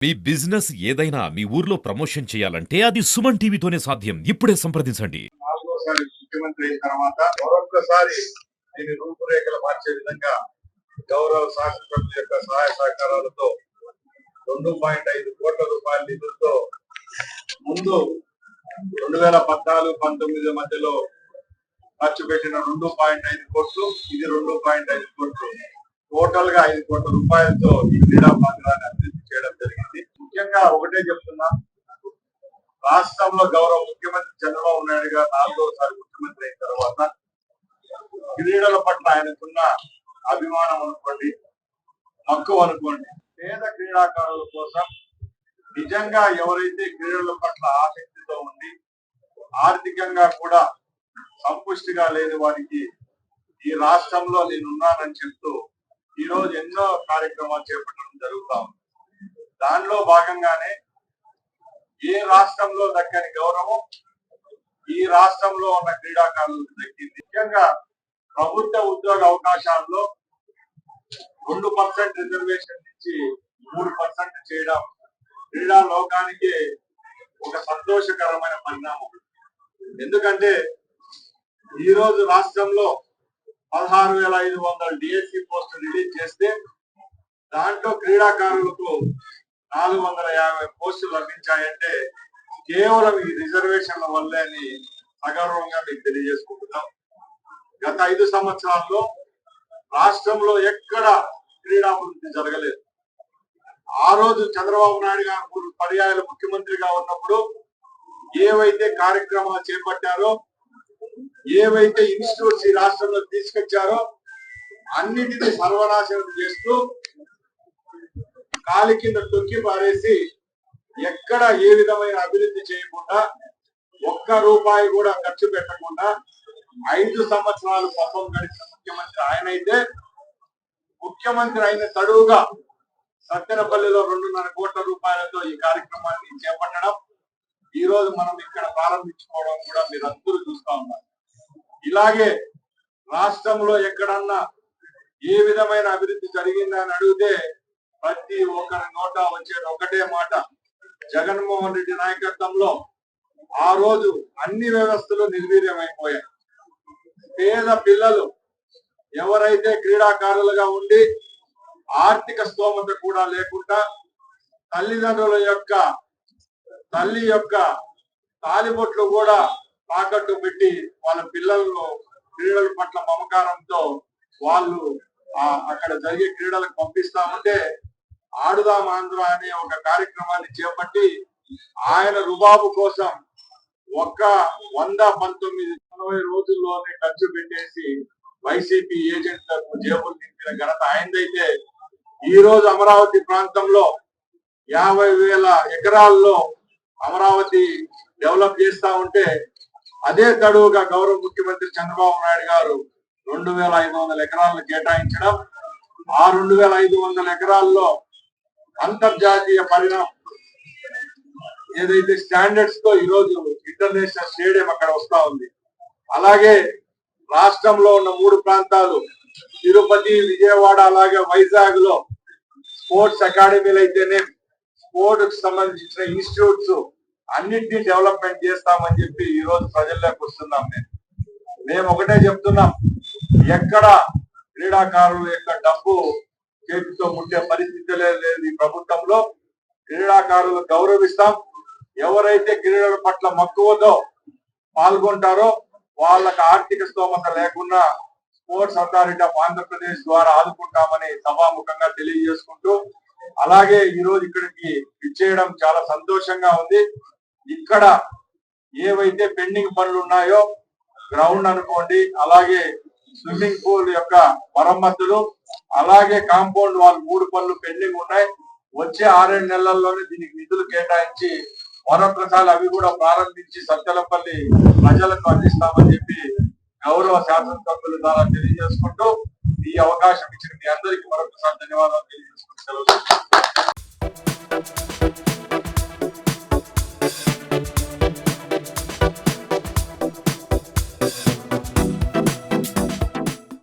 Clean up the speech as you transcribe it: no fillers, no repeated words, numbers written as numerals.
మీ business ఏదైనా మీ ఊర్లో promotion చేయాలంటే అది సుమన్ టీవీతోనే సాధ్యం. ఇప్పుడే సంప్రదించండి. నాలుగోసారి ముఖ్యమంత్రి అయిన తర్వాత మరొకసారి దీని రూపురేఖలు మార్చే విధంగా గౌరవ శాసనసభ్యుల యొక్క సహాయ సహకారాలతో 2.5 కోట్ల రూపాయల నిధులతో ముందు 2014-19 మధ్యలో ఖర్చు పెట్టిన 2.5 కోట్లు, ఇది 2.5 కోట్లు, టోటల్ గా 5 కోట్ల రూపాయలతో ఈ క్రీడా ప్రాంగణాన్ని అభివృద్ధి చేయడం జరిగింది. ముఖ్యంగా ఒకటే చెప్తున్నా, రాష్ట్రంలో గౌరవ ముఖ్యమంత్రి చంద్రబాబు నాయుడు గారు 4వసారి ముఖ్యమంత్రి అయిన తర్వాత క్రీడల పట్ల ఆయనకున్న అభిమానం అనుకోండి, మక్కువ అనుకోండి, పేద క్రీడాకారుల కోసం నిజంగా ఎవరైతే క్రీడల పట్ల ఆసక్తితో ఉండి ఆర్థికంగా కూడా సంపుష్టిగా లేని వారికి ఈ రాష్ట్రంలో నేనున్నానని చెప్తూ ఈ రోజు ఎన్నో కార్యక్రమాలు చేపట్టడం జరుగుతా ఉంది. దానిలో భాగంగానే ఏ రాష్ట్రంలో దక్కని గౌరవం ఈ రాష్ట్రంలో ఉన్న క్రీడాకారులకు దక్కింది. ముఖ్యంగా ప్రభుత్వ ఉద్యోగ అవకాశాల్లో 2% రిజర్వేషన్ నుంచి 3% చేయడం క్రీడా లోకానికి ఒక సంతోషకరమైన పరిణామం. ఎందుకంటే ఈ రోజు రాష్ట్రంలో 16,500 డిఎస్సి పోస్టులు రిలీజ్ చేస్తే దాంట్లో క్రీడాకారులకు 450 పోస్టులు లభించాయంటే కేవలం ఈ రిజర్వేషన్ల వల్లే అని సగర్వంగా మీకు తెలియజేసుకుంటున్నాం. గత 5 సంవత్సరాల్లో రాష్ట్రంలో ఎక్కడ క్రీడాభివృద్ధి జరగలేదు. ఆ రోజు చంద్రబాబు నాయుడు గారు 3 పర్యాయాలు ముఖ్యమంత్రిగా ఉన్నప్పుడు ఏవైతే కార్యక్రమాలు చేపట్టారో, ఏవైతే ఇన్స్టిట్యూట్స్ ఈ రాష్ట్రంలో తీసుకొచ్చారో అన్నిటినీ సర్వనాశనం చేస్తూ కాలి కింద తొక్కి పారేసి ఎక్కడ ఏ విధమైన అభివృద్ధి చేయకుండా, ఒక్క రూపాయి కూడా ఖర్చు పెట్టకుండా 5 సంవత్సరాలు పాపం గడిచిన ముఖ్యమంత్రి ఆయనైతే, ముఖ్యమంత్రి అయిన తడువుగా సత్తెనపల్లిలో 2.5 కోట్ల రూపాయలతో ఈ కార్యక్రమాన్ని చేపట్టడం ఈ రోజు మనం ఇక్కడ ప్రారంభించుకోవడం కూడా మీరు అందరూ చూస్తా ఉన్నారు. ఇలాగే రాష్ట్రంలో ఎక్కడన్నా ఏ విధమైన అభివృద్ధి జరిగిందని అడిగితే ప్రతి ఒక్కరి నోట వచ్చేది ఒకటే మాట, జగన్మోహన్ రెడ్డి నాయకత్వంలో ఆ రోజు అన్ని వ్యవస్థలు నిర్వీర్యమైపోయాయి. పేద పిల్లలు ఎవరైతే క్రీడాకారులుగా ఉండి ఆర్థిక స్తోమత కూడా లేకుండా తల్లిదండ్రుల యొక్క తల్లి యొక్క తాలిబొట్లు కూడా తాకట్టు పెట్టి వాళ్ళ పిల్లలను క్రీడల పట్ల మమకారంతో వాళ్ళు అక్కడ జరిగే క్రీడలకు పంపిస్తా ఉంటే ఆడుదాం ఆంధ్ర అనే ఒక కార్యక్రమాన్ని చేపట్టి ఆయన రుబాబు కోసం 119 రోజుల్లోనే ఖర్చు పెట్టేసి వైసీపీ ఏజెంట్లకు జేబులు నింపిన ఘనత ఆయనదైతే, ఈ రోజు అమరావతి ప్రాంతంలో 50,000 ఎకరాల్లో అమరావతి డెవలప్ చేస్తా ఉంటే అదే తడువుగా గౌరవ ముఖ్యమంత్రి చంద్రబాబు నాయుడు గారు 2,500 ఎకరాలను కేటాయించడం, ఆ 2,500 ఎకరాల్లో అంతర్జాతీయ పరిణామం ఏదైతే స్టాండర్డ్స్ తో ఈరోజు ఇంటర్నేషనల్ స్టేడియం అక్కడ వస్తా ఉంది. అలాగే రాష్ట్రంలో ఉన్న 3 ప్రాంతాలు తిరుపతి, విజయవాడ, అలాగే వైజాగ్ లో స్పోర్ట్స్ అకాడమీలు అయితేనే స్పోర్ట్స్ సంబంధించిన ఇన్స్టిట్యూట్స్ అన్నింటినీ డెవలప్మెంట్ చేస్తామని చెప్పి ఈ రోజు ప్రజల్లోకి వస్తున్నాం. మేము ఒకటే చెప్తున్నాం, ఎక్కడ క్రీడాకారుల యొక్క డబ్బు చేతితో ముట్టే పరిస్థితి లేదు ఈ ప్రభుత్వంలో. క్రీడాకారులు గౌరవిస్తాం. ఎవరైతే క్రీడల పట్ల మక్కువతో పాల్గొంటారో వాళ్ళకి ఆర్థిక స్తోమత లేకుండా స్పోర్ట్స్ అథారిటీ ఆఫ్ ఆంధ్రప్రదేశ్ ద్వారా ఆదుకుంటామని సభాముఖంగా తెలియజేసుకుంటూ, అలాగే ఈ రోజు ఇక్కడికి ఇచ్చేయడం చాలా సంతోషంగా ఉంది. ఇక్కడ ఏవైతే పెండింగ్ పనులు ఉన్నాయో, గ్రౌండ్ అనుకోండి, అలాగే స్విమ్మింగ్ పూల్ యొక్క మరమ్మతులు, అలాగే కాంపౌండ్ వాల్ 3 పనులు పెండింగ్ ఉన్నాయి. వచ్చే 6-7 నెలల్లోనే దీనికి నిధులు కేటాయించి మరొకసారి అవి కూడా ప్రారంభించి సత్తెనపల్లి ప్రజలకు అందిస్తామని చెప్పి గౌరవ శాసనసభ్యుల ద్వారా తెలియజేసుకుంటూ, ఈ అవకాశం ఇచ్చిన మీ అందరికీ మరొకసారి ధన్యవాదాలు తెలియజేసుకుంటూ